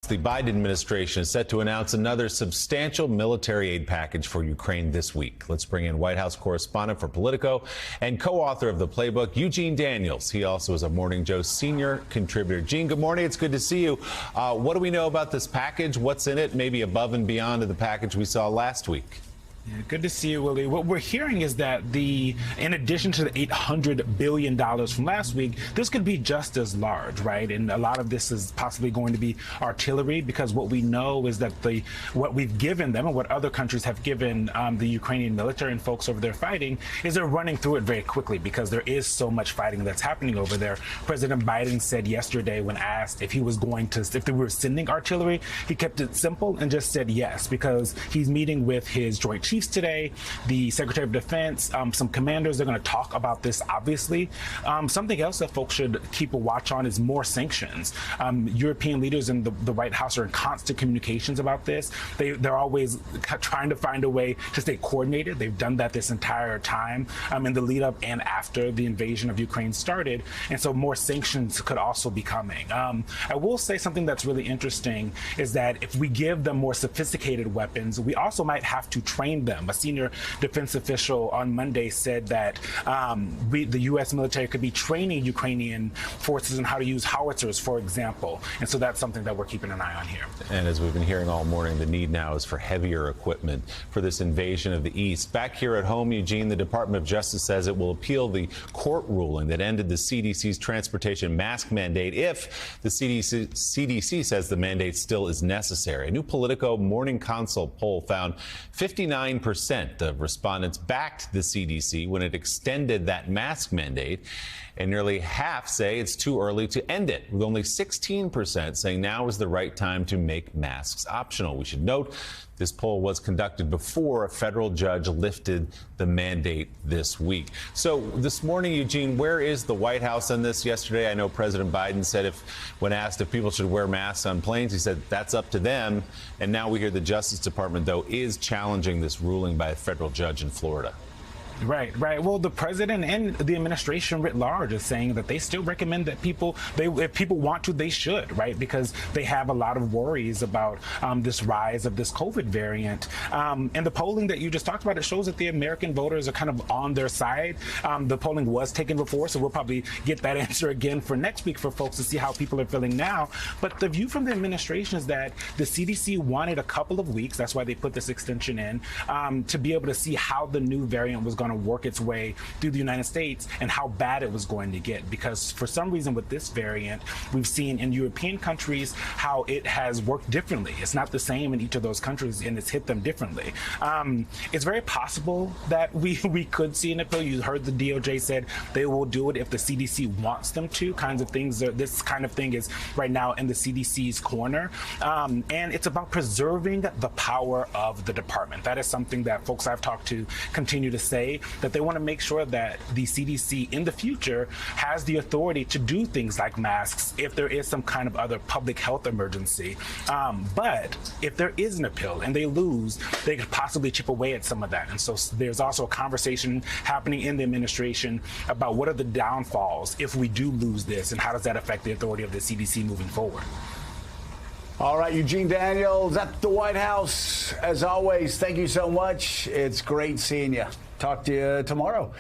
The Biden administration is set to announce another substantial military aid package for Ukraine this week. Let's bring in White House correspondent for Politico and co-author of the playbook, Eugene Daniels. He also is a Morning Joe senior contributor. Gene, good morning. It's good to see you. What do we know about this package? What's in it? Maybe above and beyond of the package we saw last week. Yeah, good to see you, Willie. What we're hearing is that in addition to the $800 billion from last week, this could be just as large, right? And a lot of this is possibly going to be artillery, because what we know is that what we've given them and what other countries have given the Ukrainian military and folks over there fighting is they're running through it very quickly because there is so much fighting that's happening over there. President Biden said yesterday when asked if they were sending artillery, he kept it simple and just said yes, because he's meeting with his Joint Chiefs today, the Secretary of Defense, some commanders. They're going to talk about this, obviously. Something else that folks should keep a watch on is more sanctions. European leaders in the White House are in constant communications about this. They're always trying to find a way to stay coordinated. They've done that this entire time in the lead up and after the invasion of Ukraine started. And so more sanctions could also be coming. I will say something that's really interesting is that if we give them more sophisticated weapons, we also might have to train them. A senior defense official on Monday said that the U.S. military could be training Ukrainian forces on how to use howitzers, for example. And so that's something that we're keeping an eye on here. And as we've been hearing all morning, the need now is for heavier equipment for this invasion of the East. Back here at home, Eugene, the Department of Justice says it will appeal the court ruling that ended the CDC's transportation mask mandate if the CDC says the mandate still is necessary. A new Politico Morning Consult poll found 59% of respondents backed the CDC when it extended that mask mandate, and nearly half say it's too early to end it, with only 16% saying now is the right time to make masks optional. We should note this poll was conducted before a federal judge lifted the mandate this week. So this morning, Eugene, where is the White House on this? Yesterday, I know President Biden said when asked if people should wear masks on planes, he said that's up to them. And now we hear the Justice Department, though, is challenging this ruling by a federal judge in Florida. Right. Well, the president and the administration writ large is saying that they still recommend that if people want to, they should, right? Because they have a lot of worries about this rise of this COVID variant. And the polling that you just talked about, it shows that the American voters are kind of on their side. The polling was taken before, so we'll probably get that answer again for next week for folks to see how people are feeling now. But the view from the administration is that the CDC wanted a couple of weeks, that's why they put this extension in, to be able to see how the new variant was going to work its way through the United States and how bad it was going to get. Because for some reason with this variant, we've seen in European countries how it has worked differently. It's not the same in each of those countries, and it's hit them differently. It's very possible that we could see an appeal. You heard the DOJ said they will do it if the CDC wants them to. Kinds of things. This kind of thing is right now in the CDC's corner. And it's about preserving the power of the department. That is something that folks I've talked to continue to say, that they want to make sure that the CDC in the future has the authority to do things like masks if there is some kind of other public health emergency. But if there is an appeal and they lose, they could possibly chip away at some of that. And so there's also a conversation happening in the administration about what are the downfalls if we do lose this, and how does that affect the authority of the CDC moving forward. All right, Eugene Daniels at the White House. As always, thank you so much. It's great seeing you. Talk to you tomorrow.